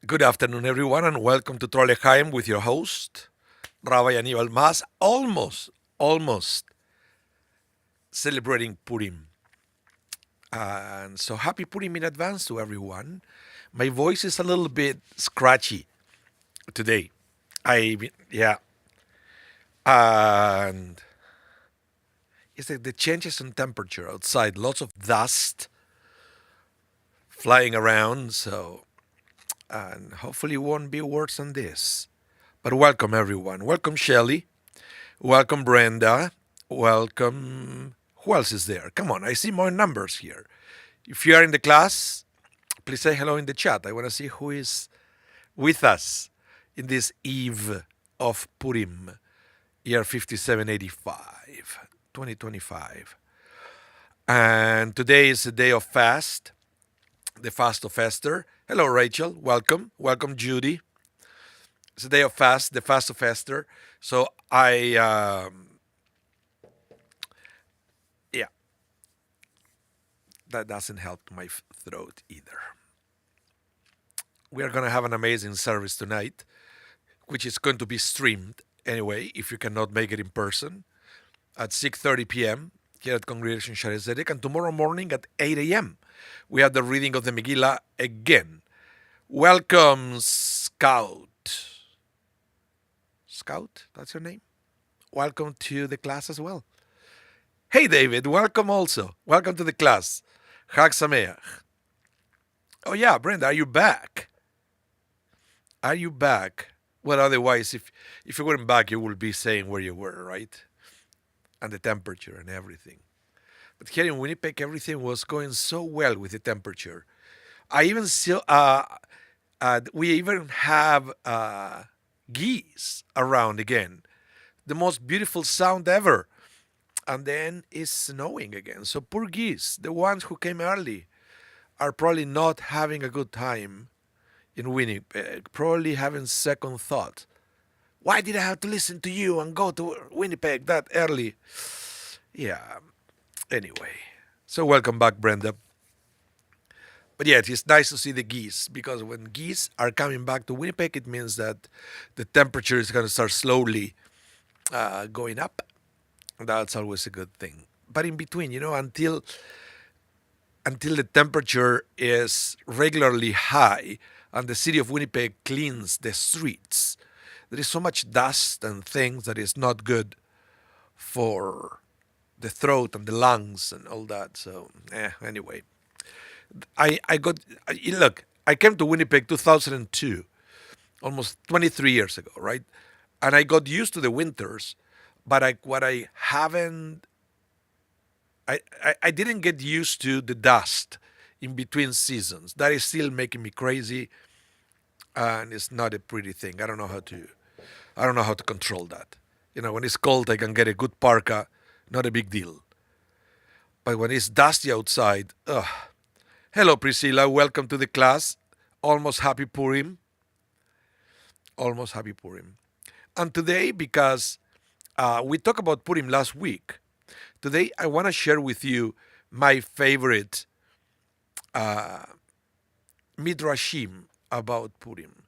Good afternoon, everyone, and welcome to Trolleyheim with your host, Rabbi Anibal. Almost celebrating Purim. And so happy Purim in advance to everyone. My voice is a little bit scratchy today. Yeah. And it's like the changes in temperature outside, lots of dust flying around, and hopefully it won't be worse than this. But welcome, everyone. Welcome, Shelley. Welcome, Brenda. Welcome. Who else is there? Come on, I see more numbers here. If you are in the class, please say hello in the chat. I want to see who is with us in this eve of Purim, year 5785, 2025. And today is a day of fast, the fast of Esther. Hello, Rachel. Welcome. Welcome, Judy. It's a day of fast, the fast of Esther. So yeah, that doesn't help my throat either. We are going to have an amazing service tonight, which is going to be streamed anyway, if you cannot make it in person, at 6:30 p.m. here at Congregation Shaare Zedek, and tomorrow morning at 8 a.m. we have the reading of the Megillah again. Welcome, Scout. Scout, that's your name? Welcome to the class as well. Hey, David, welcome also. Welcome to the class. Chag Sameach. Oh, yeah, Brenda, are you back? Are you back? Well, otherwise, if you weren't back, you would be saying where you were, right? And the temperature and everything. But here in Winnipeg, everything was going so well with the temperature. We even have geese around again. The most beautiful sound ever. And then it's snowing again. So poor geese, the ones who came early, are probably not having a good time in Winnipeg, probably having second thought. Why did I have to listen to you and go to Winnipeg that early? Yeah, anyway. So welcome back, Brenda. But yeah, it is nice to see the geese, because when geese are coming back to Winnipeg, it means that the temperature is going to start slowly going up. That's always a good thing. But in between, until the temperature is regularly high and the city of Winnipeg cleans the streets, there is so much dust and things that is not good for the throat and the lungs and all that. So, anyway. I came to Winnipeg 2002, almost 23 years ago, right? And I got used to the winters, but I didn't get used to the dust in between seasons. That is still making me crazy, and it's not a pretty thing. I don't know how to control that. When it's cold, I can get a good parka, not a big deal. But when it's dusty outside, ugh. Hello, Priscilla. Welcome to the class. Almost happy Purim. Almost happy Purim. And today, because we talked about Purim last week, today I want to share with you my favorite Midrashim about Purim.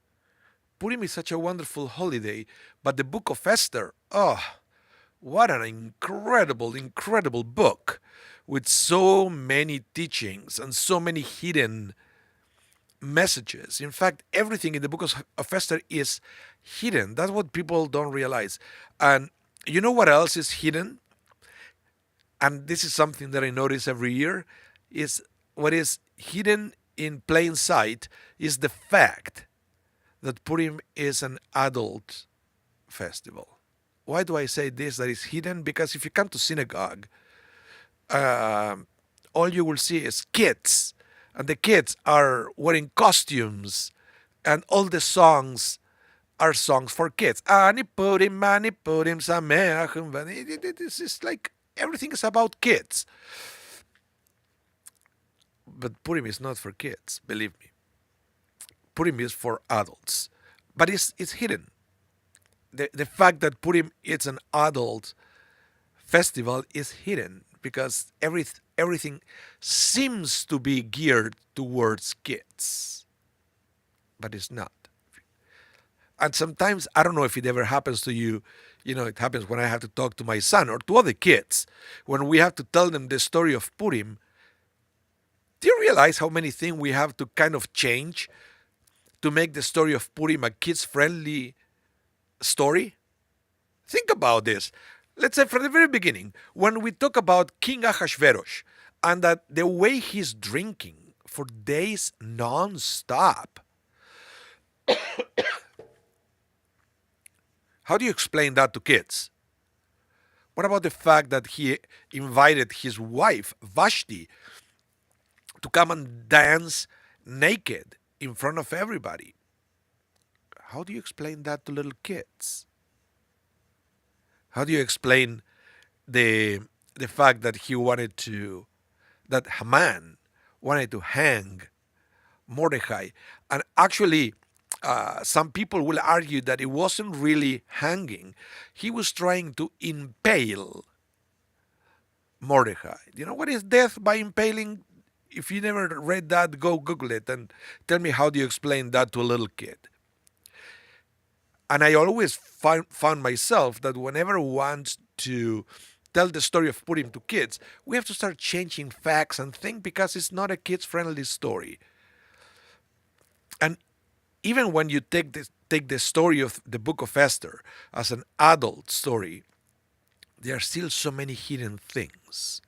Purim is such a wonderful holiday, but the book of Esther, what an incredible book, with so many teachings and so many hidden messages. In fact, everything in the book of Esther is hidden. That's what people don't realize. And you know what else is hidden? And this is something that I notice every year, is what is hidden in plain sight is the fact that Purim is an adult festival. Why do I say this, that is hidden? Because if you come to synagogue, all you will see is kids and the kids are wearing costumes, and all the songs are songs for kids. Ani Purim, Sameach. This is like everything is about kids. But Purim is not for kids, believe me. Purim is for adults. But it's hidden. The fact that Purim is an adult festival is hidden because everything seems to be geared towards kids, but it's not. And sometimes, I don't know if it ever happens to you, it happens when I have to talk to my son or to other kids, when we have to tell them the story of Purim. Do you realize how many things we have to kind of change to make the story of Purim a kids friendly story? Think about this. Let's say from the very beginning, when we talk about King Ahasuerus and that the way he's drinking for days non-stop, how do you explain that to kids? What about the fact that he invited his wife, Vashti, to come and dance naked in front of everybody? How do you explain that to little kids? How do you explain the the fact that that Haman wanted to hang Mordecai? And actually, some people will argue that it wasn't really hanging. He was trying to impale Mordecai. You know what is death by impaling? If you never read that, go Google it and tell me how do you explain that to a little kid. And I always found myself that whenever I want to tell the story of Purim to kids, we have to start changing facts and things because it's not a kids-friendly story. And even when you take the story of the book of Esther as an adult story, there are still so many hidden things.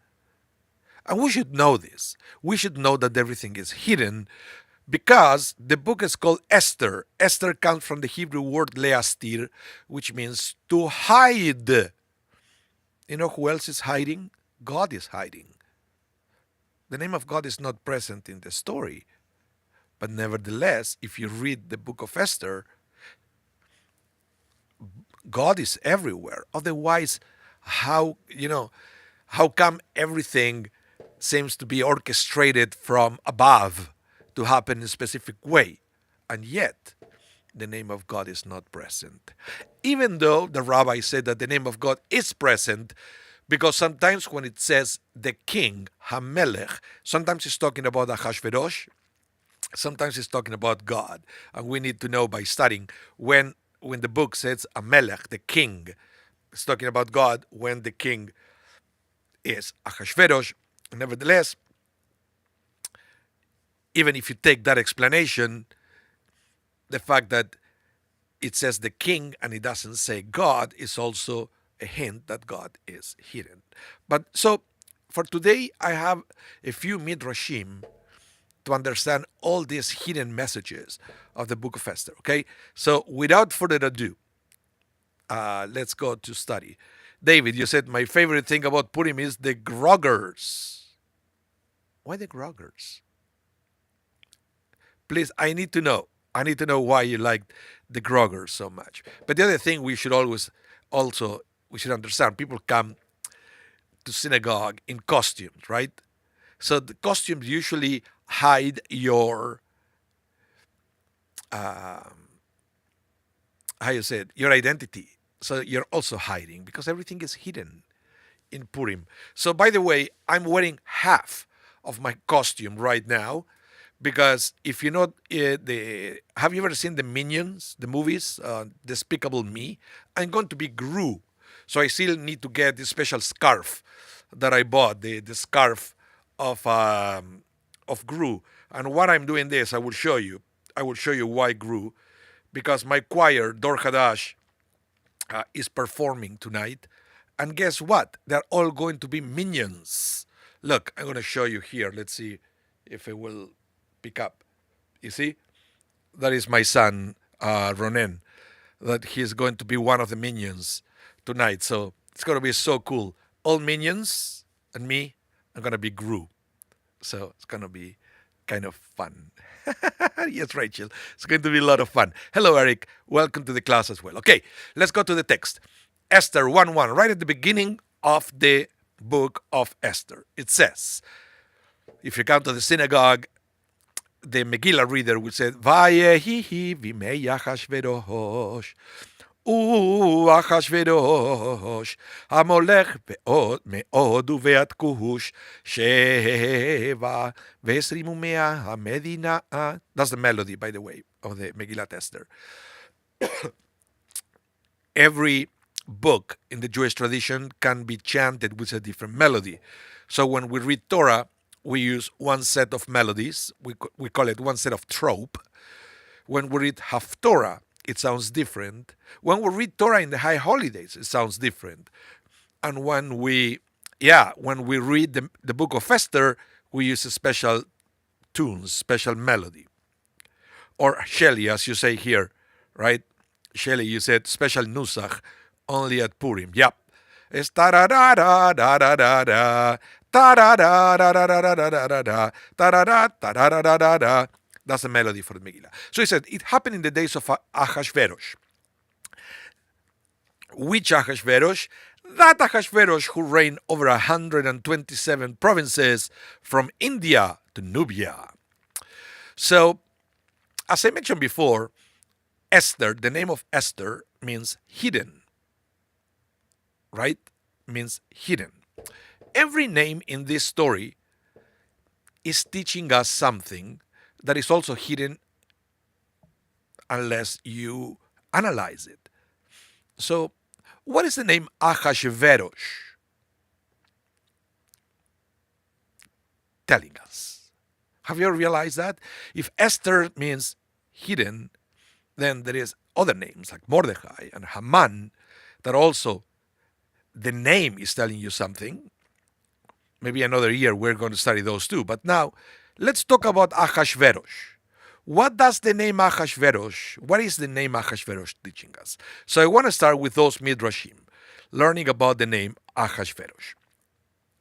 And we should know this. We should know that everything is hidden because the book is called Esther. Esther comes from the Hebrew word leastir, which means to hide. You know who else is hiding? God is hiding. The name of God is not present in the story. But nevertheless, if you read the book of Esther, God is everywhere. Otherwise, how come everything seems to be orchestrated from above to happen in a specific way? And yet, the name of God is not present. Even though the rabbi said that the name of God is present, because sometimes when it says the king, Hamelech, sometimes it's talking about Ahasuerus, sometimes it's talking about God. And we need to know by studying when the book says Amelech, the king, it's talking about God. When the king is Ahasuerus, nevertheless, even if you take that explanation, the fact that it says the king and it doesn't say God is also a hint that God is hidden. But so for today, I have a few Midrashim to understand all these hidden messages of the book of Esther. Okay, so without further ado, let's go to study. David, you said my favorite thing about Purim is the groggers. Why the groggers? Please, I need to know. I need to know why you like the groggers so much. But the other thing we should we should understand, people come to synagogue in costumes, right? So the costumes usually hide your how you say it, your identity. So you're also hiding because everything is hidden in Purim. So by the way, I'm wearing half of my costume right now because if you know have you ever seen the Minions, the movies, Despicable Me? I'm going to be Gru, so I still need to get this special scarf that I bought, the scarf of Gru. And what I'm doing this, I will show you. I will show you why Gru, because my choir Dor Hadash is performing tonight, and guess what? They're all going to be minions. Look, I'm going to show you here. Let's see if it will pick up. You see, that is my son Ronen. That he's going to be one of the minions tonight. So it's going to be so cool. All minions and me. I'm going to be Gru. So it's going to be kind of fun. Yes, Rachel. It's going to be a lot of fun. Hello, Eric. Welcome to the class as well. Okay, let's go to the text. Esther 1:1, right at the beginning of the book of Esther. It says, if you come to the synagogue, the Megillah reader will say, Vayehihi vimei Achashverosh. אחשוורוש, המולך מאוד ובעד כוש, 27 ומאה המדינה. That's the melody, by the way, of the Megillat Esther. Every book in the Jewish tradition can be chanted with a different melody. So when we read Torah, we use one set of melodies. We call it one set of trope. When we read Haftorah, it sounds different. When we read Torah in the high holidays, it sounds different. And when we read the book of Esther, we use a special tunes, special melody. Or Shelley, as you say here, right? Shelley, you said special nusach only at Purim. Yep. It's ta-da-da-da-da-da-da, ta-da-da-da-da-da-da-da-da, ta-da-da-da-da-da-da-da. That's the melody for the Megillah. So he said, it happened in the days of Achashverosh. Which Achashverosh? That Achashverosh who reigned over 127 provinces from India to Nubia. So, as I mentioned before, Esther, the name of Esther means hidden. Right? Means hidden. Every name in this story is teaching us something that is also hidden unless you analyze it. So, what is the name Achashverosh telling us? Have you ever realized that? If Esther means hidden, then there is other names like Mordechai and Haman that also the name is telling you something. Maybe another year we're going to study those too. But now, let's talk about Achashverosh. What does the name Achashverosh, what is the name Achashverosh teaching us? So I want to start with those Midrashim, learning about the name Achashverosh.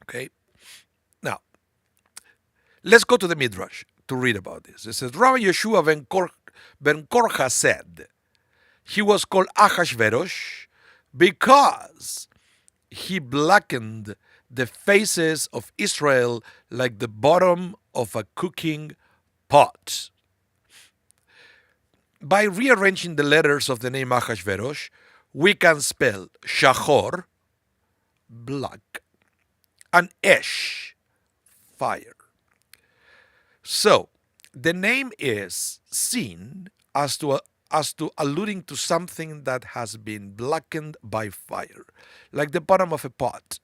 Okay? Now, let's go to the Midrash to read about this. It says, Rabbi Yeshua ben Korcha said, he was called Achashverosh because he blackened the faces of Israel like the bottom of a cooking pot. By rearranging the letters of the name Achashverosh, we can spell Shachor, black, and Esh, fire. So, the name is seen as to alluding to something that has been blackened by fire, like the bottom of a pot.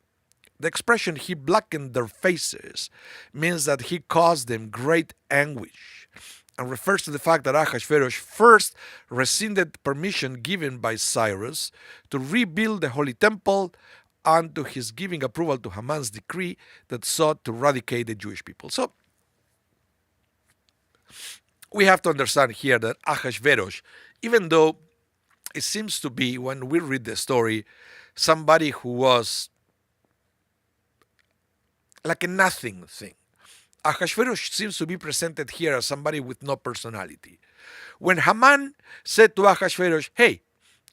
The expression, he blackened their faces, means that he caused them great anguish, and refers to the fact that Achashverosh first rescinded permission given by Cyrus to rebuild the Holy Temple and to his giving approval to Haman's decree that sought to eradicate the Jewish people. So, we have to understand here that Achashverosh, even though it seems to be, when we read the story, somebody who was like a nothing thing. Achashverosh seems to be presented here as somebody with no personality. When Haman said to Achashverosh, "Hey,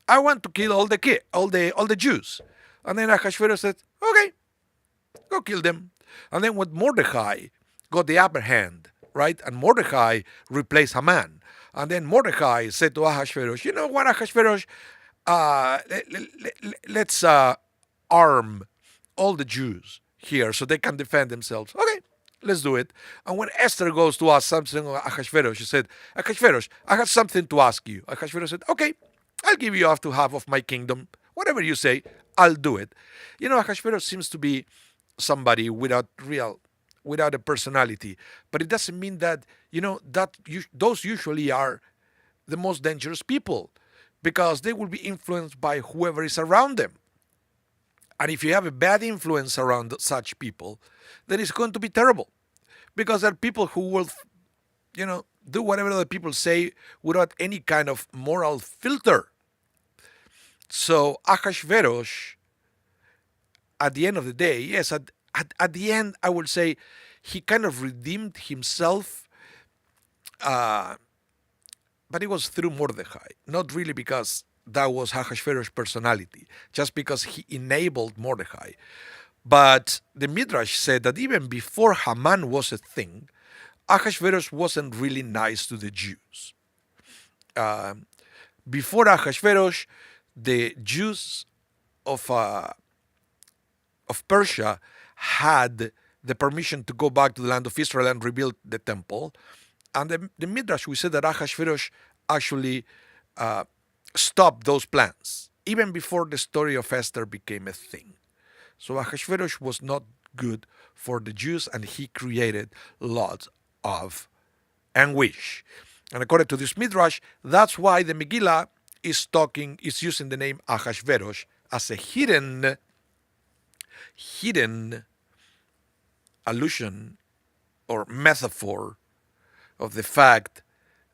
I want to kill all the Jews," and then Achashverosh said, "Okay, go kill them." And then when Mordechai got the upper hand, right, and Mordechai replaced Haman, and then Mordechai said to Achashverosh, "You know what, Achashverosh, let's arm all the Jews here so they can defend themselves." Okay, let's do it. And when Esther goes to ask something of Achashverosh, she said, "Achashverosh, I have something to ask you." Achashverosh said, "Okay, I'll give you up to half of my kingdom. Whatever you say, I'll do it." You know, Achashverosh seems to be somebody without a personality, but it doesn't mean that, those usually are the most dangerous people, because they will be influenced by whoever is around them. And if you have a bad influence around such people, then it's going to be terrible, because there are people who will, do whatever the people say without any kind of moral filter. So Achashverosh, at the end of the day, yes, at the end, I would say he kind of redeemed himself Uh, but it was through Mordechai, not really because that was Ahasuerus' personality, just because he enabled Mordechai. But the Midrash said that even before Haman was a thing, Ahasuerus wasn't really nice to the Jews. Uh, Before Ahasuerus, the Jews of Persia had the permission to go back to the land of Israel and rebuild the temple. And the Midrash, we said that Ahasuerus actually uh, stopped those plans, even before the story of Esther became a thing. So Ahasuerus was not good for the Jews, and he created lots of anguish. And according to this Midrash, that's why the Megillah is using the name Ahasuerus as a hidden allusion or metaphor of the fact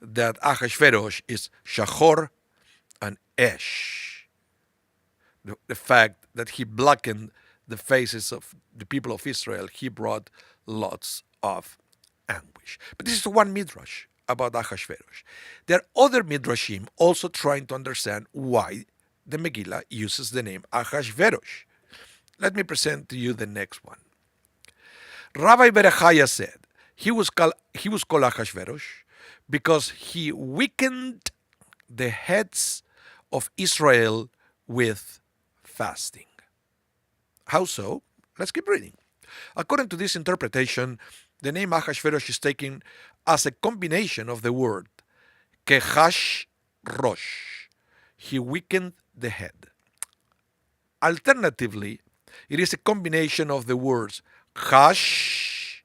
that Ahasuerus is Shachor and Esh. The fact that he blackened the faces of the people of Israel, he brought lots of anguish. But this is one midrash about Ahasuerus. There are other midrashim also trying to understand why the Megillah uses the name Ahasuerus. Let me present to you the next one. Rabbi Berechaya said he was called Ahasuerus because he weakened the heads of Israel with fasting. How so? Let's keep reading. According to this interpretation, the name Ahasuerus is taken as a combination of the word kechash rosh. He weakened the head. Alternatively, it is a combination of the words chash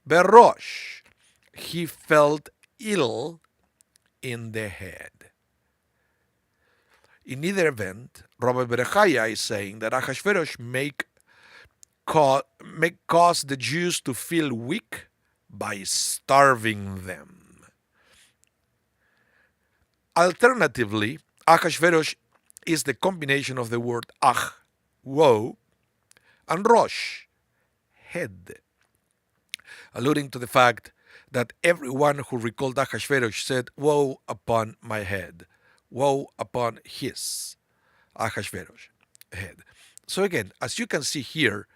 berosh. He felt ill in the head. In either event, Rabbi Berechaya is saying that Ahasuerus may cause the Jews to feel weak by starving them. Alternatively, Ahasuerus is the combination of the word ach, woe, and rosh, head, alluding to the fact that everyone who recalled Ahasuerus said, woe upon my head, woe upon his, Ahasuerus, head. So again, as you can see here,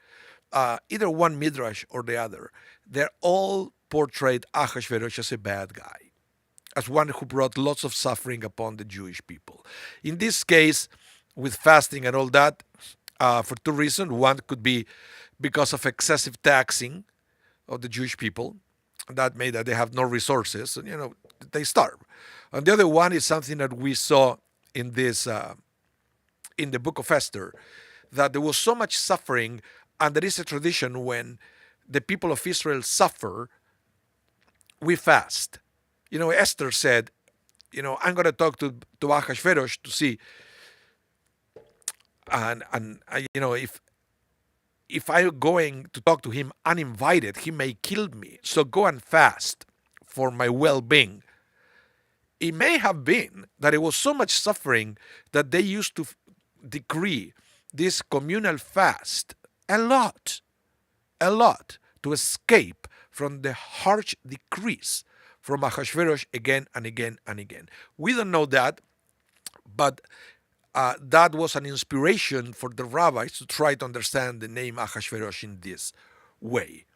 either one midrash or the other, they're all portrayed Ahasuerus as a bad guy, as one who brought lots of suffering upon the Jewish people. In this case, with fasting and all that, for two reasons. One could be because of excessive taxing of the Jewish people. That made that they have no resources, and they starve. And the other one is something that we saw in this in the book of Esther, that there was so much suffering, and there is a tradition when the people of Israel suffer, we fast. Esther said, I'm going to talk to Ahasuerus to see, and if I'm going to talk to him uninvited, he may kill me. So go and fast for my well-being. It may have been that it was so much suffering that they used to decree this communal fast a lot, to escape from the harsh decrees from Ahasuerus again and again and again. We don't know that, but that was an inspiration for the rabbis to try to understand the name Ahasuerus in this way.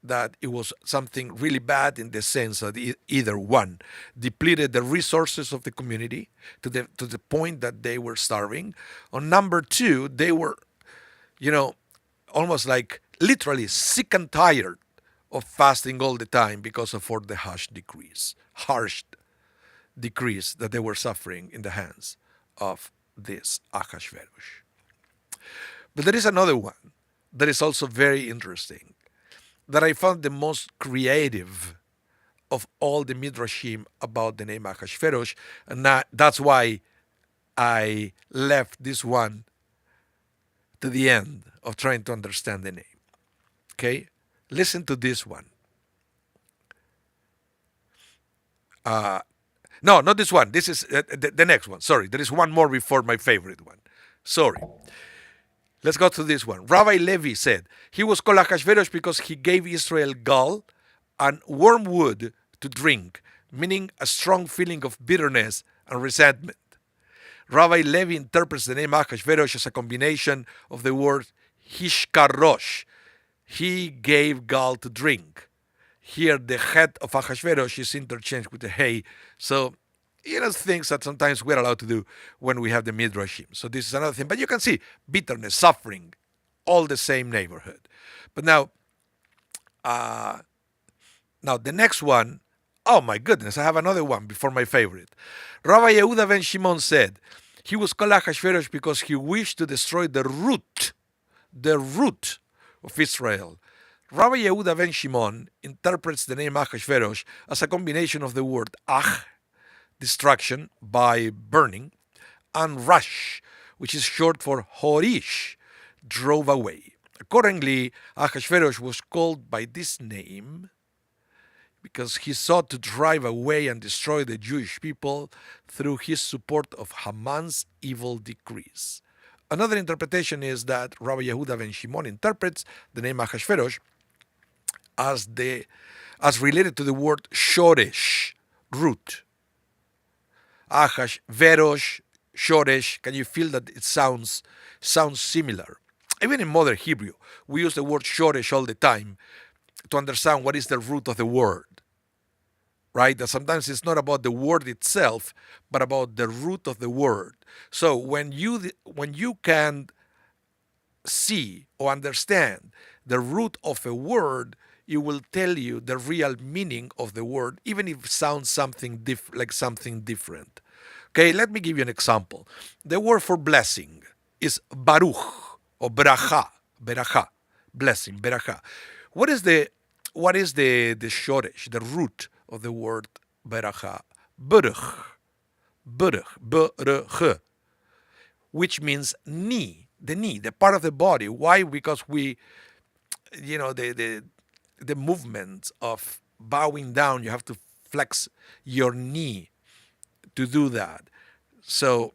That it was something really bad in the sense that either one depleted the resources of the community to the point that they were starving, or number two, they were, almost like literally sick and tired of fasting all the time because of all the harsh decrees that they were suffering in the hands of this Ahasuerus. But there is another one that is also very interesting, that I found the most creative of all the midrashim about the name Ahasuerus, and that's why I left this one to the end of trying to understand the name. Okay, listen to this one. No, not this one. This is the next one. Sorry, there is one more before my favorite one. Sorry. Let's go to this one. Rabbi Levi said he was called Ahasuerus because he gave Israel gall and wormwood to drink, meaning a strong feeling of bitterness and resentment. Rabbi Levi interprets the name Achashverosh as a combination of the word Hishkarosh. He gave gall to drink. Here, the head of Achashverosh is interchanged with the hay. So, things that sometimes we're allowed to do when we have the Midrashim. So, this is another thing. But you can see bitterness, suffering, all the same neighborhood. But now the next one, oh my goodness, I have another one before my favorite. Rabbi Yehuda ben Shimon said he was called Achashverosh because he wished to destroy the root of Israel. Rabbi Yehuda ben Shimon interprets the name Achashverosh as a combination of the word ach, destruction by burning, and rash, which is short for horish, drove away. Accordingly, Achashverosh was called by this name because he sought to drive away and destroy the Jewish people through his support of Haman's evil decrees. Another interpretation is that Rabbi Yehuda ben Shimon interprets the name Achashverosh as related to the word shoresh, root. Achash, Verosh, shoresh. Can you feel that it sounds similar? Even in modern Hebrew, we use the word shoresh all the time to understand what is the root of the word. Right? That sometimes it's not about the word itself, but about the root of the word. So when you can see or understand the root of a word, it will tell you the real meaning of the word, even if it sounds something different. Okay, let me give you an example. The word for blessing is baruch or beracha, blessing, beracha. What is the shoresh, the root of the word beracha? Buruch, which means knee, the part of the body. Why? Because we, the movement of bowing down, you have to flex your knee to do that. So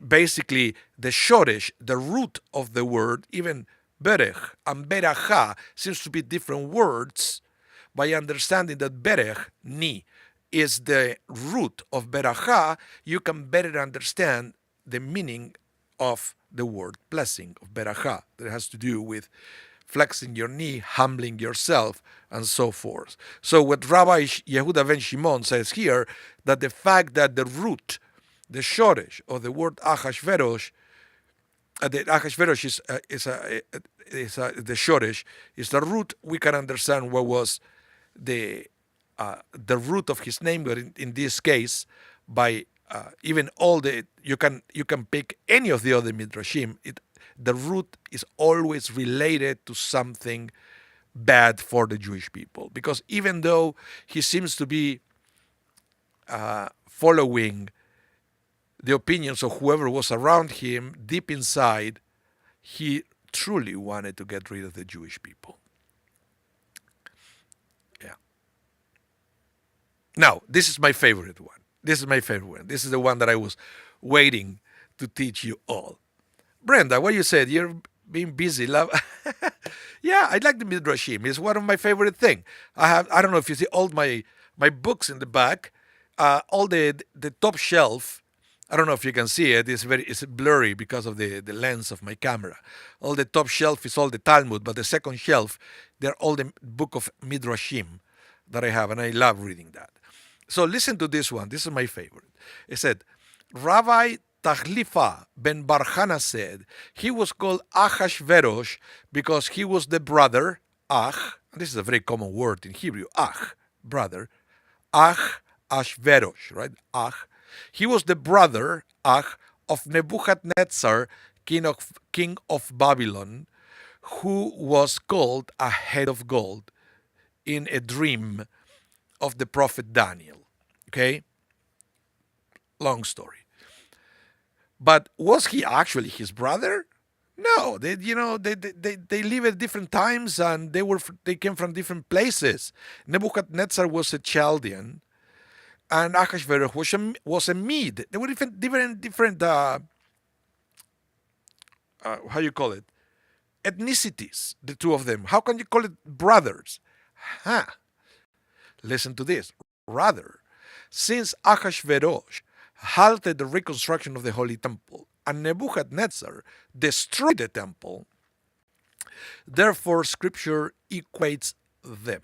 basically, the shoresh, the root of the word, even berech and beracha seems to be different words. By understanding that berech, knee, is the root of beracha, you can better understand the meaning of the word blessing, of beracha, that has to do with flexing your knee, humbling yourself, and so forth. So what Rabbi Yehuda ben Shimon says here, that the fact that the root, the shoresh of the word Achashverosh, the Achashverosh the shoresh, is the root, we can understand what was the root of his name. But in this case, by even all you can pick any of the other midrashim. The root is always related to something bad for the Jewish people, because even though he seems to be following the opinions of whoever was around him, deep inside, he truly wanted to get rid of the Jewish people. Yeah. Now, this is my favorite one. This is the one that I was waiting to teach you all. Brenda, what you said, you're being busy. Love. Yeah, I like the Midrashim. It's one of my favorite things. I don't know if you see all my books in the back, all the top shelf. I don't know if you can see it. It's blurry because of the lens of my camera. All the top shelf is all the Talmud, but the second shelf, they're all the book of Midrashim that I have, and I love reading that. So listen to this one. This is my favorite. It said, Rabbi Tachlifa ben Barhana said he was called Achashverosh because he was the brother, Ach, and this is a very common word in Hebrew, Ach, brother, Ach Ashverosh, right? Ach. He was the brother, Ach, of Nebuchadnezzar, king of Babylon, who was called a head of gold in a dream of the prophet Daniel. Okay? Long story. But was he actually his brother? No, they live at different times, and they came from different places. Nebuchadnezzar was a Chaldean, and Achashverosh was a Mede. They were different how you call it, ethnicities, the two of them. How can you call it brothers? Listen to this. Rather, since Ahasuerus halted the reconstruction of the Holy Temple and Nebuchadnezzar destroyed the temple, therefore Scripture equates them.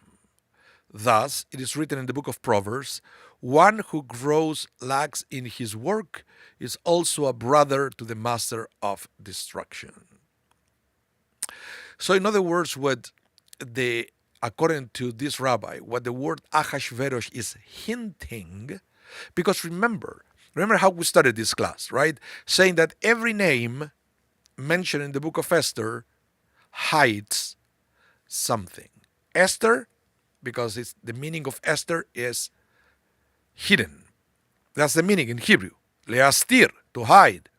Thus, it is written in the book of Proverbs, one who grows lax in his work is also a brother to the master of destruction. So, in other words, according to this rabbi, what the word Ahasuerus is hinting, because remember how we started this class, right? Saying that every name mentioned in the book of Esther hides something. Esther, because the meaning of Esther is hidden. That's the meaning in Hebrew. Leastir, to hide.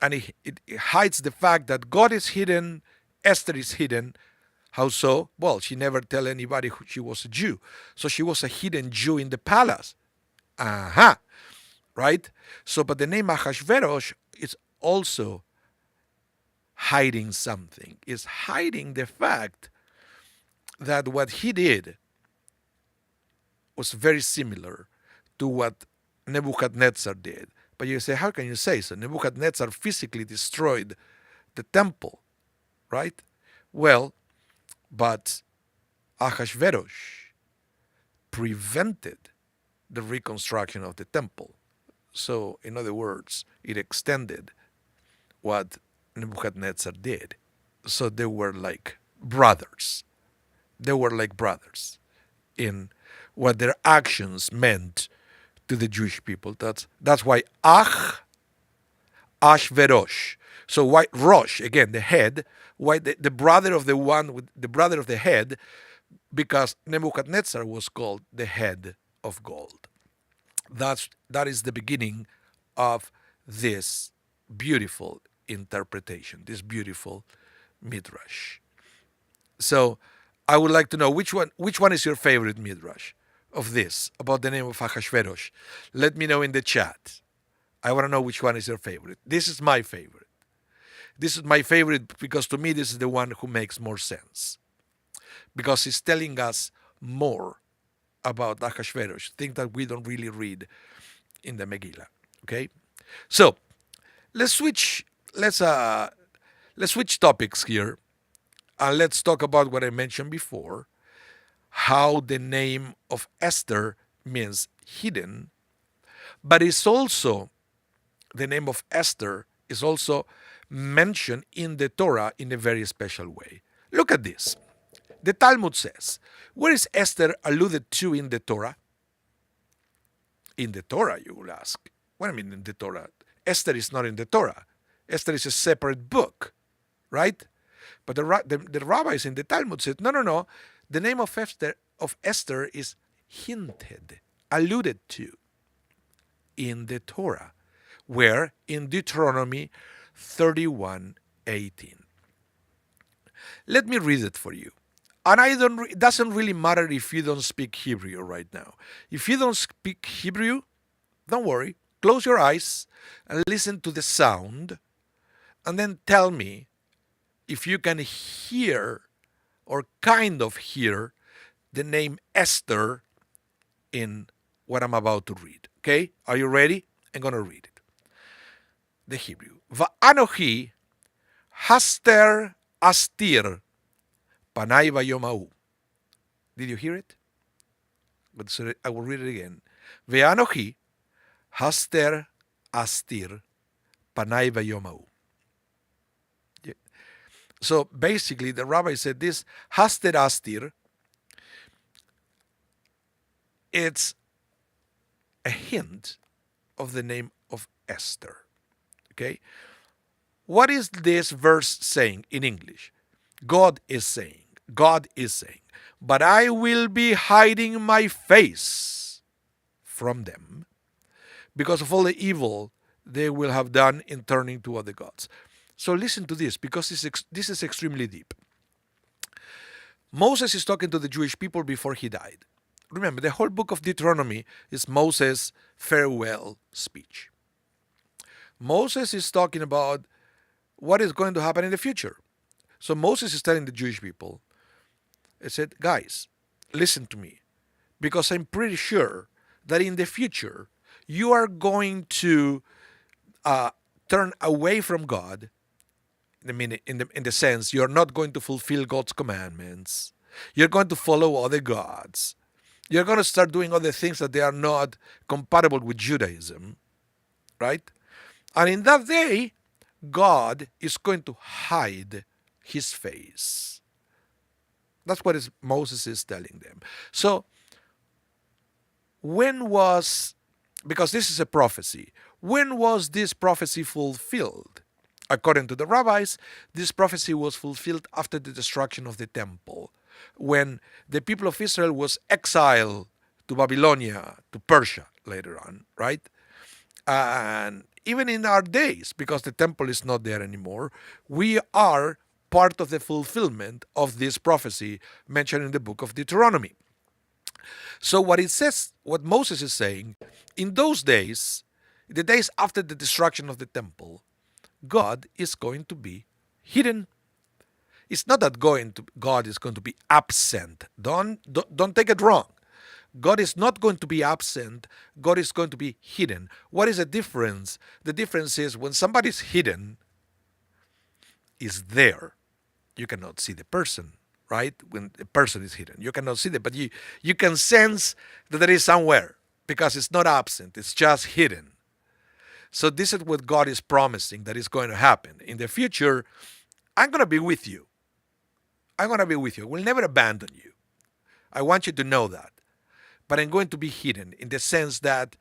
And it hides the fact that God is hidden, Esther is hidden. How so? Well, she never tell anybody she was a Jew. So she was a hidden Jew in the palace. Aha. Right? So, but the name Ahasuerus is also hiding something. Is hiding the fact that what he did was very similar to what Nebuchadnezzar did. But you say, how can you say so? Nebuchadnezzar physically destroyed the temple, right? Well, but Ahasuerus prevented the reconstruction of the temple. So, in other words, it extended what Nebuchadnezzar did. So they were like brothers. They were like brothers in what their actions meant to the Jewish people. That's why Ashverosh. So why Rosh, again, the head, why the brother of the one with the brother of the head, because Nebuchadnezzar was called the head of gold. That is the beginning of this beautiful interpretation, this beautiful midrash. So I would like to know which one is your favorite midrash of this about the name of Ahasuerus. Let me know in the chat. I want to know which one is your favorite. This is my favorite. This is my favorite because to me this is the one who makes more sense. Because it's telling us more about Ahasuerus, things that we don't really read in the Megillah. Okay? So let's switch topics here. And let's talk about what I mentioned before, how the name of Esther means hidden, but it's also, the name of Esther is also mentioned in the Torah in a very special way. Look at this. The Talmud says, where is Esther alluded to in the Torah? In the Torah, you will ask. What do I mean in the Torah? Esther is not in the Torah. Esther is a separate book, right? But the rabbis in the Talmud said, no. The name of Esther is hinted, alluded to in the Torah, where in Deuteronomy 31:18. Let me read it for you. And it doesn't really matter if you don't speak Hebrew right now. If you don't speak Hebrew, don't worry. Close your eyes and listen to the sound, and then tell me if you can hear or kind of hear the name Esther in what I'm about to read. Okay? Are you ready? I'm going to read it. The Hebrew. Va'anochi haster astir panai vayomau. Did you hear it? But so I will read it again. Ve'anochi haster astir panai vayomau. So basically, the rabbi said this haster astir. It's a hint of the name of Esther. Okay? What is this verse saying in English? God is saying, but I will be hiding my face from them because of all the evil they will have done in turning to other gods. So listen to this, because this is extremely deep. Moses is talking to the Jewish people before he died. Remember, the whole book of Deuteronomy is Moses' farewell speech. Moses is talking about what is going to happen in the future. So Moses is telling the Jewish people, he said, guys, listen to me. because I'm pretty sure that in the future you are going to uh, turn away from God. I mean, in the sense you're not going to fulfill God's commandments. You're going to follow other gods. You're going to start doing other things that they are not compatible with Judaism, right? And in that day, God is going to hide his face. That's what Moses is telling them. So, when was, because this is a prophecy, when was this prophecy fulfilled? According to the rabbis, this prophecy was fulfilled after the destruction of the temple, when the people of Israel was exiled to Babylonia, to Persia later on, right? And even in our days, because the temple is not there anymore, we are part of the fulfillment of this prophecy mentioned in the book of Deuteronomy. So what it says, what Moses is saying, in those days, the days after the destruction of the temple, God is going to be hidden. It's not that God is going to be absent. Don't take it wrong. God is not going to be absent. God is going to be hidden. What is the difference? The difference is when somebody's hidden, is there. You cannot see the person, right? When the person is hidden, you cannot see them, but you can sense that there is somewhere because it's not absent. It's just hidden. So this is what God is promising that is going to happen in the future. I'm going to be with you. I'm going to be with you. I will never abandon you. I want you to know that. But I'm going to be hidden in the sense that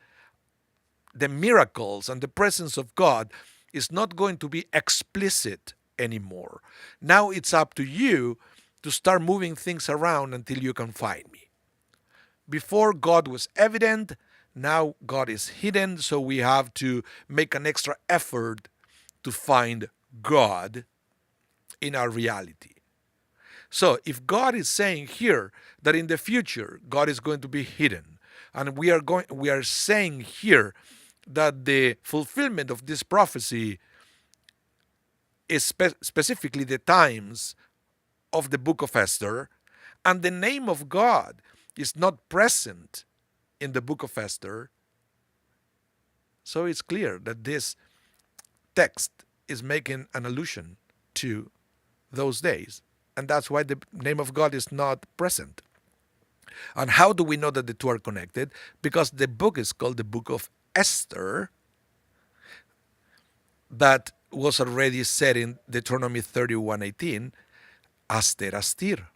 the miracles and the presence of God is not going to be explicit anymore. Now it's up to you to start moving things around until you can find me. Before, God was evident. Now God is hidden, so we have to make an extra effort to find God in our reality. So if God is saying here that in the future God is going to be hidden, and we are saying here that the fulfillment of this prophecy is specifically the times of the book of Esther, and the name of God is not present in the book of Esther, so it's clear that this text is making an allusion to those days. And that's why the name of God is not present. And how do we know that the two are connected? Because the book is called the book of Esther, that was already said in Deuteronomy 31:18, Aster Astir.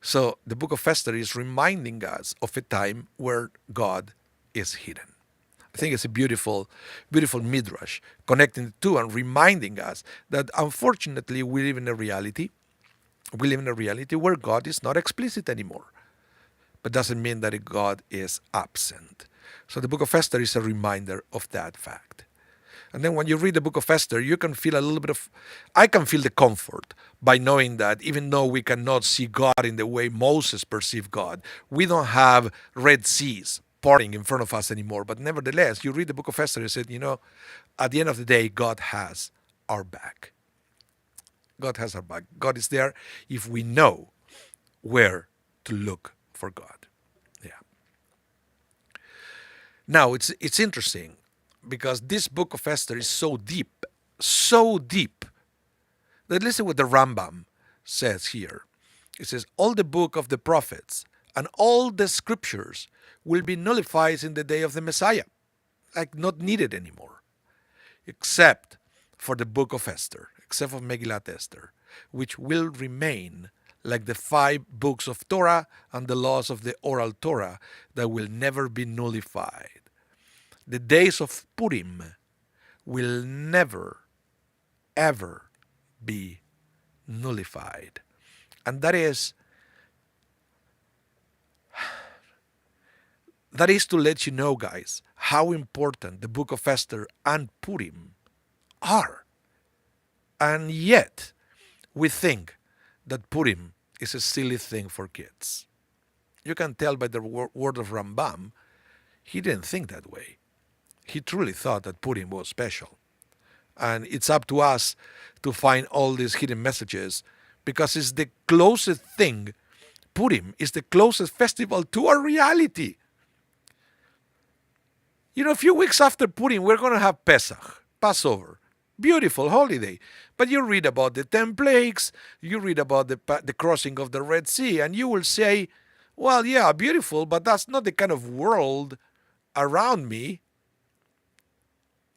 So the book of Esther is reminding us of a time where God is hidden. I think it's a beautiful, beautiful midrash connecting the two and reminding us that unfortunately we live in a reality. We live in a reality where God is not explicit anymore. But doesn't mean that God is absent. So the book of Esther is a reminder of that fact. And then when you read the book of Esther, you can feel a little bit of, I can feel the comfort by knowing that even though we cannot see God in the way Moses perceived God, we don't have Red Seas parting in front of us anymore. But nevertheless, you read the book of Esther and said, at the end of the day, God has our back. God has our back. God is there if we know where to look for God. Yeah. Now, it's interesting because this book of Esther is so deep, that listen what the Rambam says here. It says, all the book of the prophets and all the scriptures will be nullified in the day of the Messiah, like not needed anymore, except for the book of Esther, except for Megillat Esther, which will remain like the 5 books of Torah and the laws of the oral Torah that will never be nullified. The days of Purim will never, ever be nullified. And that is to let you know, guys, how important the book of Esther and Purim are. And yet, we think that Purim is a silly thing for kids. You can tell by the word of Rambam, he didn't think that way. He truly thought that Purim was special. And it's up to us to find all these hidden messages because it's the closest thing Purim is the closest festival to our reality. A few weeks after Purim, we're going to have Pesach, Passover. Beautiful holiday. But you read about the 10 plagues, you read about the crossing of the Red Sea, and you will say, well, yeah, beautiful, but that's not the kind of world around me.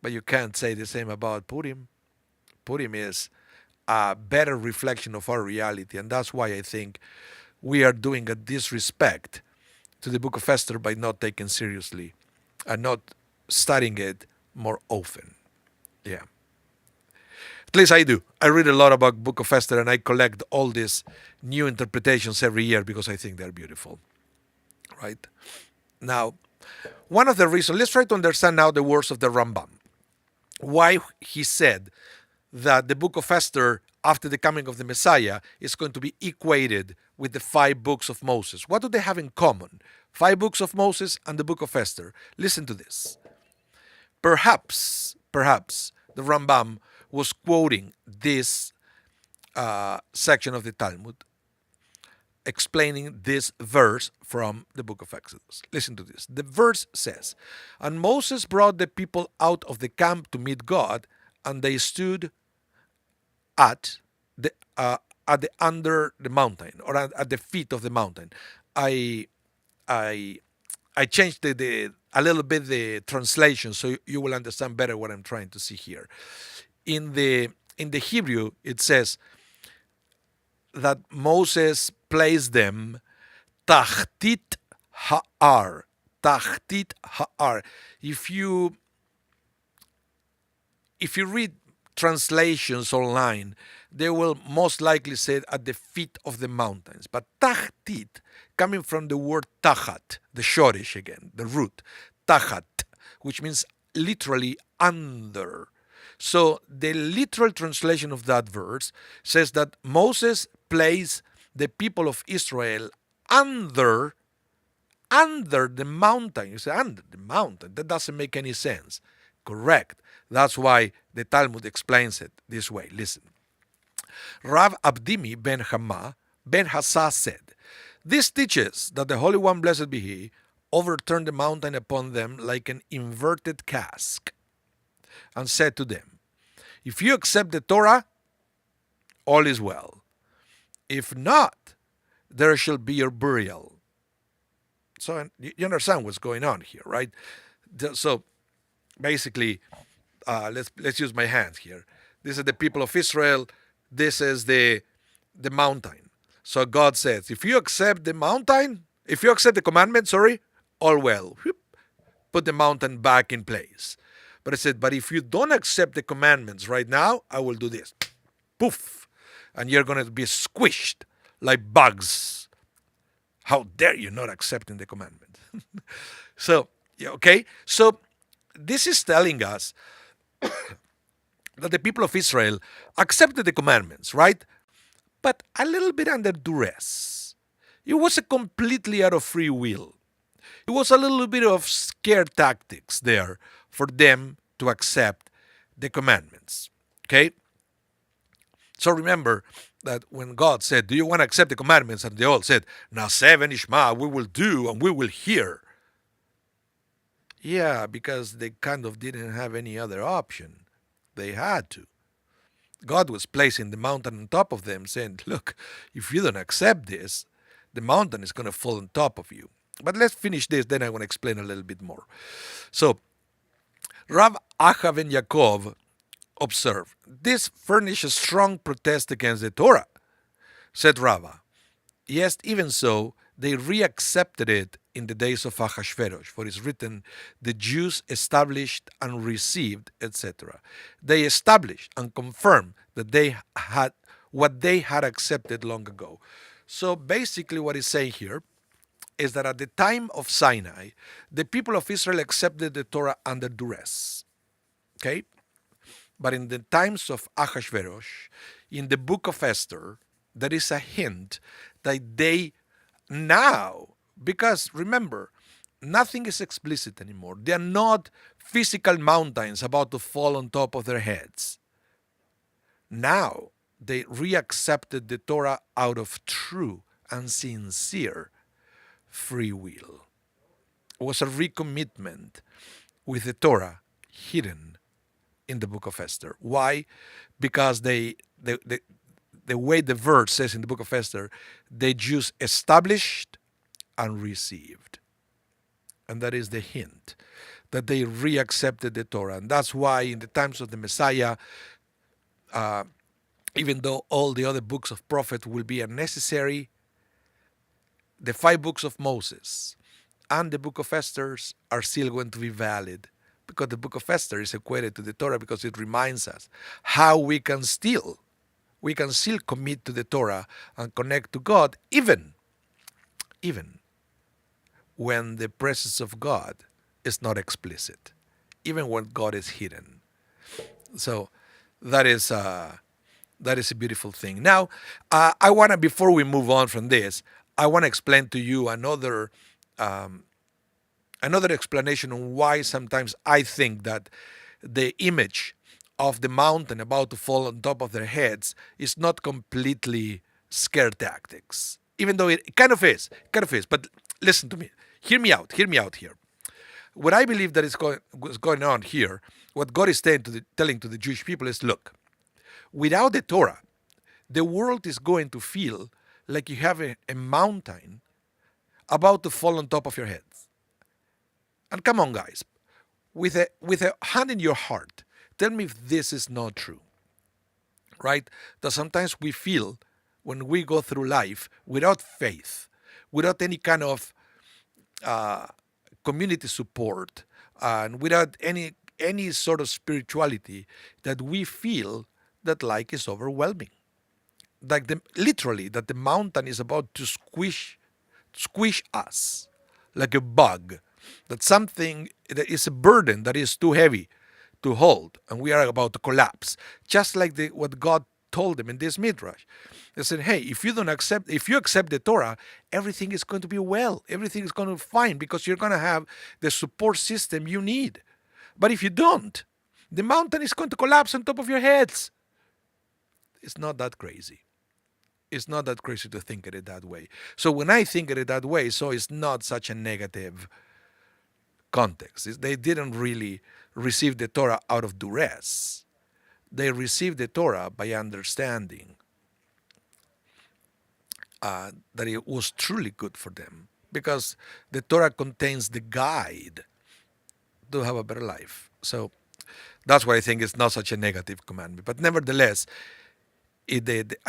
But you can't say the same about Purim. Purim is a better reflection of our reality, and that's why I think we are doing a disrespect to the book of Esther by not taking seriously and not studying it more often. Yeah. At least I do. I read a lot about book of Esther and I collect all these new interpretations every year because I think they're beautiful. Right? Now, one of the reasons, let's try to understand now the words of the Rambam. Why he said that the book of Esther, after the coming of the Messiah, is going to be equated with the 5 books of Moses. What do they have in common? 5 books of Moses and the book of Esther. Listen to this. Perhaps, the Rambam was quoting this section of the Talmud, explaining this verse from the book of Exodus. Listen to this. The verse says, "And Moses brought the people out of the camp to meet God, and they stood at the under the mountain, or at the feet of the mountain." I changed a little bit the translation so you will understand better what I'm trying to see here. In the Hebrew, it says that Moses placed them tachtit ha'ar. Tachtit ha'ar. If you read translations online, they will most likely say at the feet of the mountains. But tachtit, coming from the word tachat, the shorish again, the root, tachat, which means literally under. So the literal translation of that verse says that Moses placed the people of Israel under the mountain. You say, under the mountain. That doesn't make any sense. Correct. That's why the Talmud explains it this way. Listen. Rav Abdimi ben Hama ben Hassa said, "This teaches that the Holy One, blessed be He, overturned the mountain upon them like an inverted cask, and said to them, if you accept the Torah, all is well. If not, there shall be your burial." So you understand what's going on here, right? So basically, let's use my hands here. This is the people of Israel. This is the mountain. So God says, if you accept the mountain, if you accept the commandment, all well. Put the mountain back in place. But I said, but if you don't accept the commandments right now, I will do this. Poof. And you're going to be squished like bugs. How dare you not accepting the commandment? So, okay. So this is telling us that the people of Israel accepted the commandments, right? But a little bit under duress. It wasn't completely out of free will. It was a little bit of scare tactics there for them to accept the commandments. Okay? So remember that when God said, do you want to accept the commandments? And they all said, Naseh v'nishma, we will do and we will hear. Yeah, because they kind of didn't have any other option. They had to. God was placing the mountain on top of them, saying, look, if you don't accept this, the mountain is going to fall on top of you. But let's finish this, then I want to explain a little bit more. So, Rav Acha ben Yaakov observed, this furnished a strong protest against the Torah, said Rava. Yes, even so, they reaccepted it in the days of Ahasuerus, for it is written, the Jews established and received, etc. They established and confirmed that they had what they had accepted long ago. So basically what he's saying here is that at the time of Sinai, the people of Israel accepted the Torah under duress. Okay? But in the times of Ahasuerus, in the book of Esther, there is a hint that they now, because remember, nothing is explicit anymore. They are not physical mountains about to fall on top of their heads. Now, they reaccepted the Torah out of true and sincere free will. It was a recommitment with the Torah hidden in the book of Esther. Why? Because the way the verse says in the book of Esther, the Jews established and received. And that is the hint that they reaccepted the Torah. And that's why in the times of the Messiah, even though all the other books of prophets will be unnecessary, the 5 books of Moses and the book of Esther are still going to be valid, because the book of Esther is equated to the Torah, because it reminds us how we can still commit to the Torah and connect to God, even when the presence of God is not explicit, even when God is hidden. So that is a beautiful thing. Now, I want to, before we move on from this, I want to explain to you another explanation on why sometimes I think that the image of the mountain about to fall on top of their heads is not completely scare tactics, even though it kind of is. But listen to me. Hear me out here. What I believe that is going on here, what God is telling to the Jewish people is, look, without the Torah, the world is going to feel like you have a mountain about to fall on top of your heads. And come on, guys, with a hand in your heart, tell me if this is not true, right? That sometimes we feel, when we go through life without faith, without any kind of community support, and without any sort of spirituality, that we feel that life is overwhelming, like literally that the mountain is about to squish us like a bug, that something that is a burden that is too heavy to hold, and we are about to collapse, just like what God told them in this Midrash. They said, hey, if you accept the Torah, everything is going to be well, everything is going to be fine, because you're going to have the support system you need. But if you don't, the mountain is going to collapse on top of your heads. It's not that crazy. It's not that crazy to think of it that way. So when I think of it that way, so it's not such a negative context. They didn't really receive the Torah out of duress. They received the Torah by understanding that it was truly good for them, because the Torah contains the guide to have a better life. So that's why I think it's not such a negative commandment. But nevertheless, I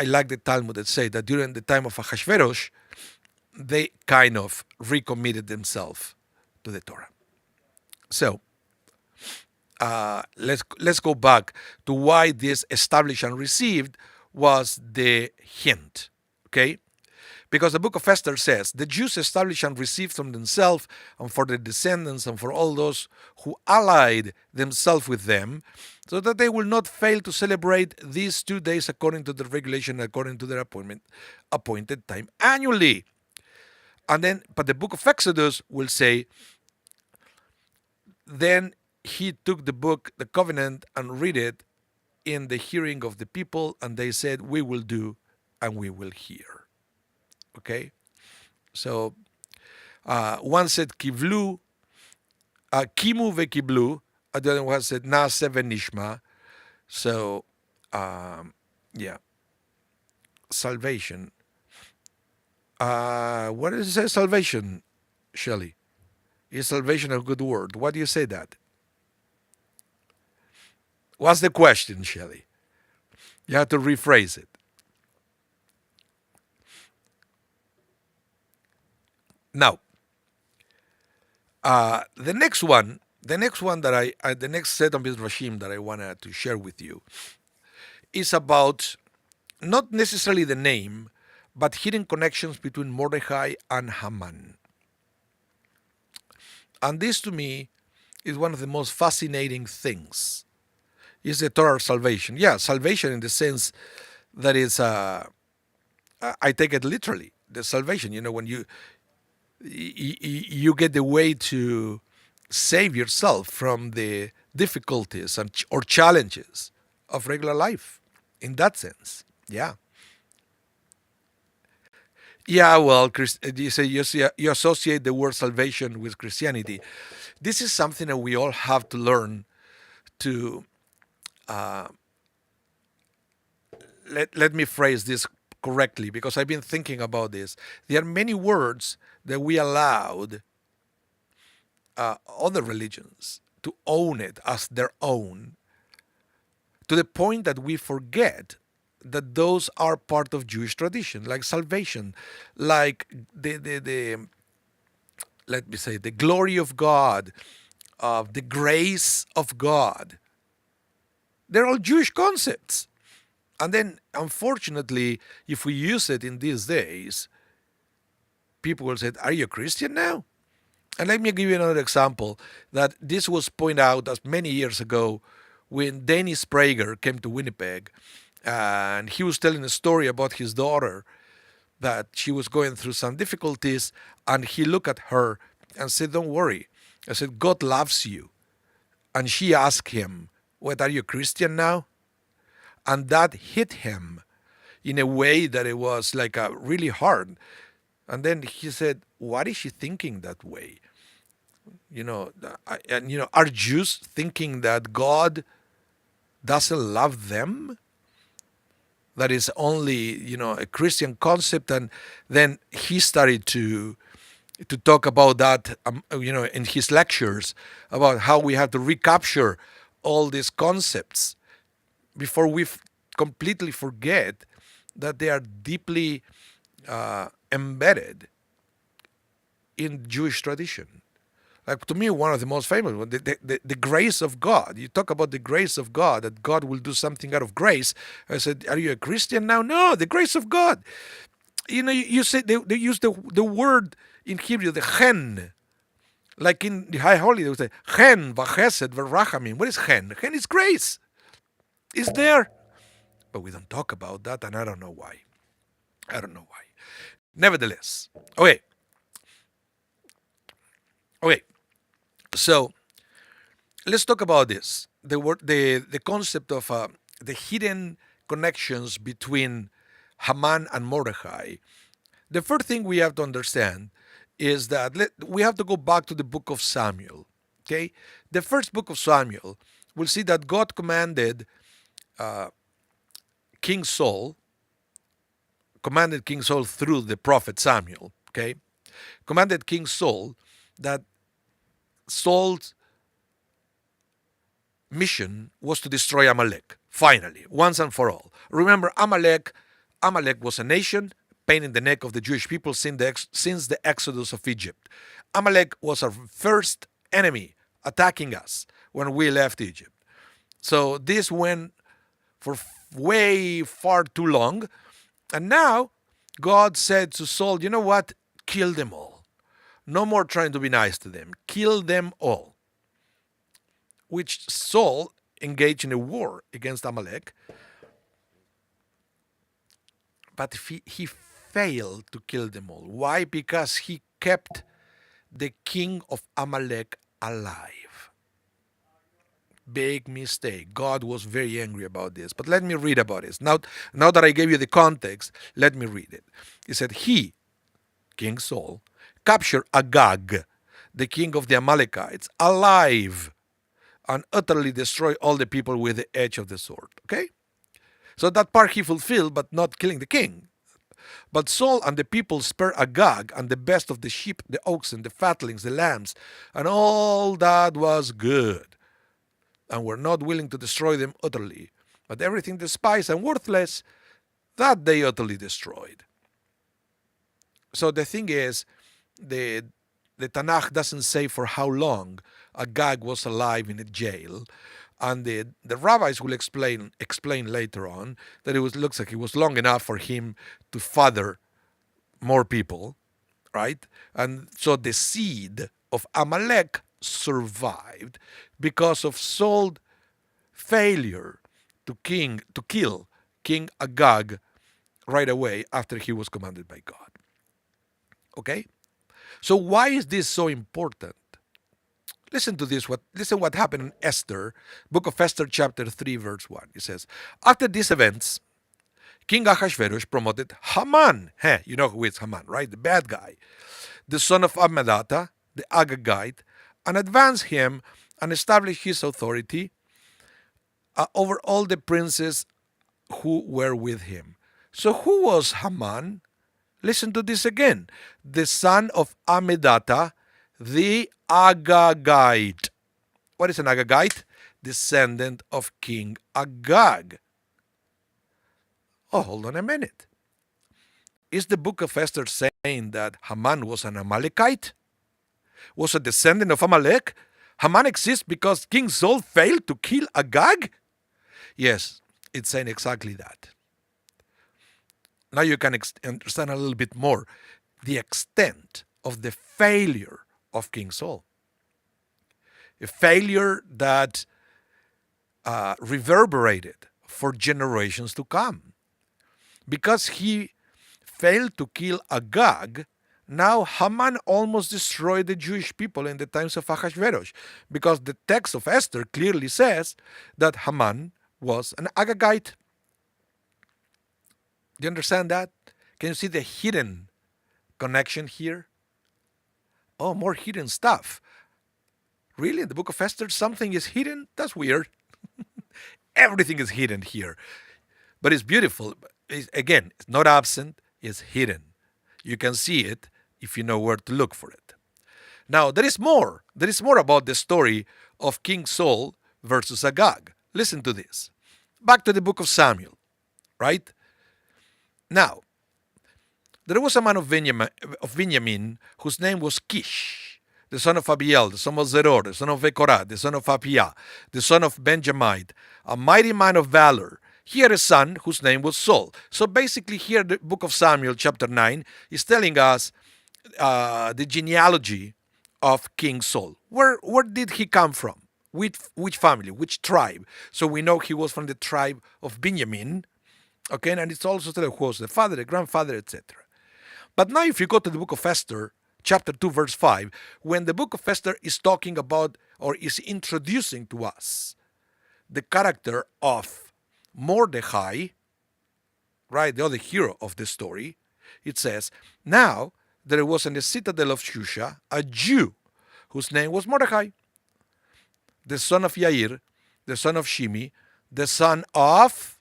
like the Talmud that say that during the time of Ahasuerus, they kind of recommitted themselves to the Torah. So let's go back to why this established and received was the hint, okay? Because the book of Esther says, the Jews established and received from themselves and for their descendants and for all those who allied themselves with them, so that they will not fail to celebrate these 2 days according to the regulation, according to their appointed time annually. And then, but the book of Exodus will say, then he took the book, the covenant, and read it in the hearing of the people, and they said, we will do and we will hear. Okay? So, one said kivlu, kimu vekiblu, the other one said nase venishma. So, yeah. Salvation. What does it say, salvation, Shelley? Is salvation a good word? Why do you say that? What's the question, Shelley? You have to rephrase it. Now, the next set of Midrashim that I wanted to share with you is about not necessarily the name, but hidden connections between Mordechai and Haman. And this, to me, is one of the most fascinating things. Is the Torah salvation? Yeah, salvation in the sense that is, I take it literally. The salvation, when you get the way to save yourself from the difficulties or challenges of regular life. In that sense, yeah. Yeah, well, you say you associate the word salvation with Christianity. This is something that we all have to learn to let me phrase this correctly because I've been thinking about this. There are many words that we allowed other religions to own it as their own to the point that we forget that those are part of Jewish tradition, like salvation, like the let me say the glory of God, of the grace of God. They're all Jewish concepts. And then, unfortunately, if we use it in these days, people will say, "Are you a Christian now?" And let me give you another example that this was pointed out as many years ago when Dennis Prager came to Winnipeg and he was telling a story about his daughter that she was going through some difficulties and he looked at her and said, "Don't worry." I said, "God loves you." And she asked him, "What, are you a Christian now?" And that hit him in a way that it was like a really hard. And then he said, "What is she thinking that way?" And are Jews thinking that God doesn't love them? That is only a Christian concept, and then he started to talk about that in his lectures about how we have to recapture all these concepts before we completely forget that they are deeply embedded in Jewish tradition. Like to me, one of the most famous ones, the grace of God. You talk about the grace of God, that God will do something out of grace. I said, "Are you a Christian now?" No, the grace of God. You say they use the word in Hebrew, the chen. Like in the High Holy, they would say, chen, v'chesed, v'rachamim. What is chen? Chen is grace. It's there. But we don't talk about that, and I don't know why. I don't know why. Nevertheless, okay, okay. So let's talk about this. The concept of the hidden connections between Haman and Mordecai. The first thing we have to understand is that we have to go back to the book of Samuel. Okay, the first book of Samuel, we'll see that God commanded King Saul, commanded King Saul through the prophet Samuel. Okay, commanded King Saul that Saul's mission was to destroy Amalek, finally, once and for all. Remember, Amalek was a nation, pain in the neck of the Jewish people since the exodus of Egypt. Amalek was our first enemy attacking us when we left Egypt. So this went for way far too long. And now God said to Saul, "You know what? Kill them all. No more trying to be nice to them. Kill them all." Which Saul engaged in a war against Amalek, but he failed to kill them all. Why? Because he kept the king of Amalek alive. Big mistake. God was very angry about this. But let me read about this. Now that I gave you the context, let me read it. He said, he, King Saul, captured Agag, the king of the Amalekites, alive, and utterly destroy all the people with the edge of the sword. Okay? So that part he fulfilled, but not killing the king. But Saul and the people spared Agag and the best of the sheep, the oxen, the fatlings, the lambs, and all that was good, and were not willing to destroy them utterly. But everything despised and worthless, that they utterly destroyed. So the thing is, the the Tanakh doesn't say for how long Agag was alive in a jail, and the rabbis will explain later on that looks like it was long enough for him to father more people, right? And so the seed of Amalek survived because of Saul's failure to kill King Agag right away after he was commanded by God. Okay? So why is this so important? Listen to this. Listen what happened in Esther, book of Esther, chapter 3, verse 1. It says, after these events, King Ahasuerus promoted Haman. You know who is Haman, right? The bad guy. The son of Ammedatha, the Agagite, and advanced him and established his authority over all the princes who were with him. So who was Haman? Listen to this again. The son of Ammedatha, the Agagite. What is an Agagite? Descendant of King Agag. Oh, hold on a minute. Is the book of Esther saying that Haman was an Amalekite? Was a descendant of Amalek? Haman exists because King Saul failed to kill Agag? Yes, it's saying exactly that. Now you can understand a little bit more the extent of the failure of King Saul. A failure that reverberated for generations to come. Because he failed to kill Agag, now Haman almost destroyed the Jewish people in the times of Ahasuerus, because the text of Esther clearly says that Haman was an Agagite. Do you understand that? Can you see the hidden connection here? Oh, more hidden stuff. Really? In the book of Esther, something is hidden? That's weird. Everything is hidden here. But it's beautiful. Again, it's not absent, it's hidden. You can see it if you know where to look for it. Now, there is more. There is more about the story of King Saul versus Agag. Listen to this. Back to the book of Samuel, right? Now, there was a man of Benjamin whose name was Kish, the son of Abiel, the son of Zeror, the son of Bekorah, the son of Apiah, the son of Benjamite, a mighty man of valor. He had a son whose name was Saul. So basically here the book of Samuel chapter 9 is telling us the genealogy of King Saul. Where did he come from? Which family? Which tribe? So we know he was from the tribe of Benjamin. Okay, and it's also telling who was the father, the grandfather, etc. But now if you go to the book of Esther, chapter 2, verse 5, when the book of Esther is talking about or is introducing to us the character of Mordecai, right, the other hero of the story, it says, now there was in the citadel of Shusha a Jew whose name was Mordecai, the son of Yair, the son of Shimi, the son of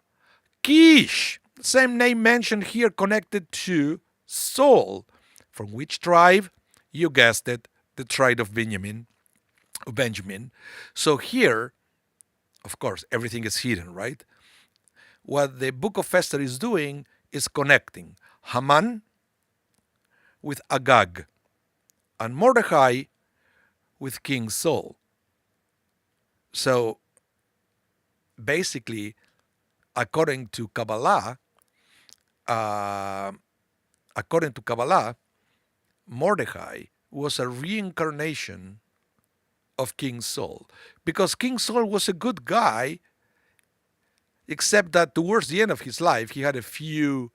Kish, same name mentioned here connected to Saul. From which tribe? You guessed it, the tribe of Benjamin. So here, of course, everything is hidden, right? What the book of Esther is doing is connecting Haman with Agag and Mordecai with King Saul. So basically, according to Kabbalah, Mordecai was a reincarnation of King Saul, because King Saul was a good guy, except that towards the end of his life he had a few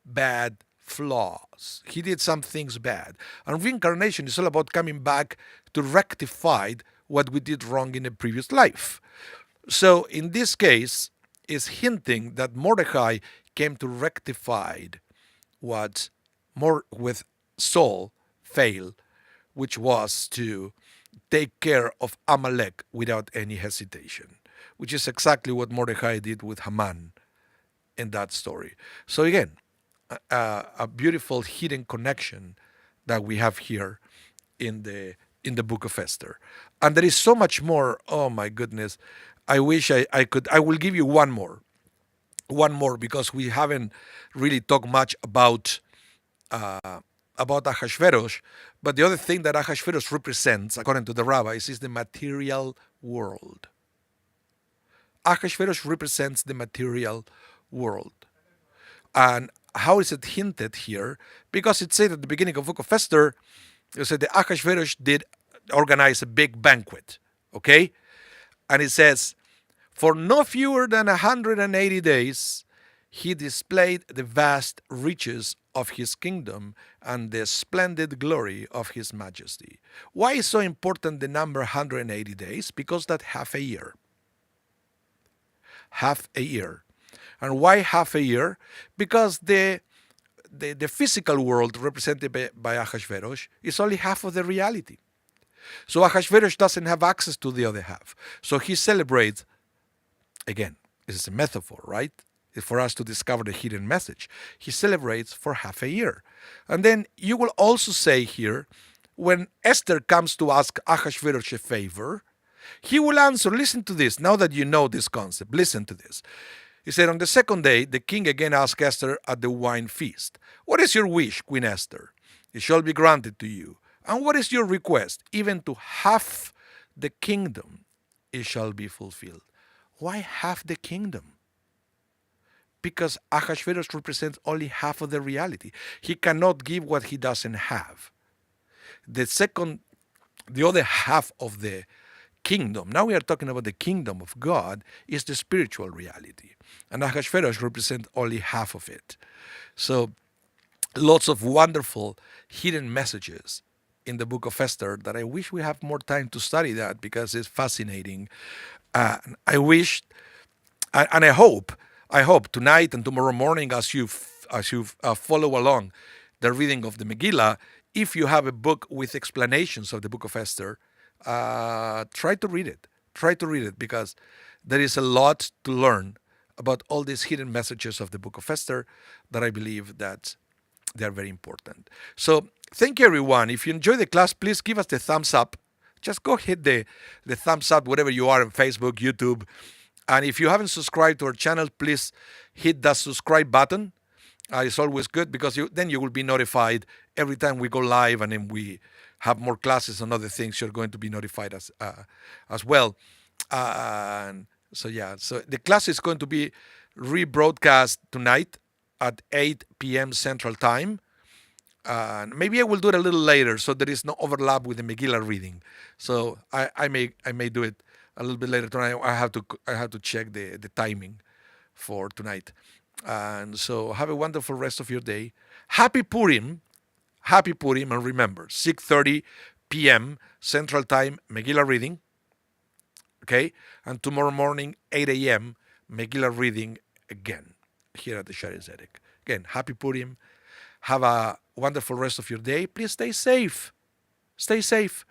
bad flaws. He did some things bad, and reincarnation is all about coming back to rectify what we did wrong in a previous life. So in this case, is hinting that Mordecai came to rectify what more with Saul failed, which was to take care of Amalek without any hesitation, which is exactly what Mordecai did with Haman in that story. So again, a beautiful hidden connection that we have here in the book of Esther. And there is so much more. Oh my goodness. I wish I could. I will give you one more, because we haven't really talked much about Ahasuerus. But the other thing that Ahasuerus represents, according to the rabbis, is the material world. Ahasuerus represents the material world. And how is it hinted here? Because it said at the beginning of the book of Esther, it said that Ahasuerus did organize a big banquet. Okay? And it says, for no fewer than 180 days, he displayed the vast riches of his kingdom and the splendid glory of his majesty. Why is so important the number 180 days? Because that's half a year. Half a year. And why half a year? Because the physical world represented by Ahasuerus is only half of the reality. So Ahasuerus doesn't have access to the other half. So he celebrates, again, this is a metaphor, right? It's for us to discover the hidden message. He celebrates for half a year. And then you will also say here, when Esther comes to ask Ahasuerus a favor, he will answer, listen to this, now that you know this concept, listen to this. He said, on the second day, the king again asked Esther at the wine feast, what is your wish, Queen Esther? It shall be granted to you. And what is your request? Even to half the kingdom it shall be fulfilled. Why half the kingdom? Because Ahasuerus represents only half of the reality. He cannot give what he doesn't have. The other half of the kingdom, now we are talking about the kingdom of God, is the spiritual reality. And Ahasuerus represents only half of it. So lots of wonderful hidden messages in the book of Esther that I wish we have more time to study that because it's fascinating. I wish, and I hope tonight and tomorrow morning as you follow along the reading of the Megillah, if you have a book with explanations of the book of Esther, try to read it. Try to read it because there is a lot to learn about all these hidden messages of the book of Esther that I believe that they are very important. So thank you, everyone. If you enjoy the class, please give us the thumbs up. Just go hit the thumbs up, wherever you are on Facebook, YouTube. And if you haven't subscribed to our channel, please hit that subscribe button. It's always good because then you will be notified every time we go live, and then we have more classes and other things. You're going to be notified as well. And so the class is going to be rebroadcast tonight at 8 p.m. Central Time. And maybe I will do it a little later so there is no overlap with the Megillah reading. So I may do it a little bit later tonight. I have to check the timing for tonight. And so have a wonderful rest of your day. Happy Purim. Happy Purim. And remember, 6:30 p.m. Central Time, Megillah reading. Okay? And tomorrow morning, 8 a.m., Megillah reading again here at the Shaarei Zedek. Again, happy Purim. Have a wonderful rest of your day. Please stay safe. Stay safe.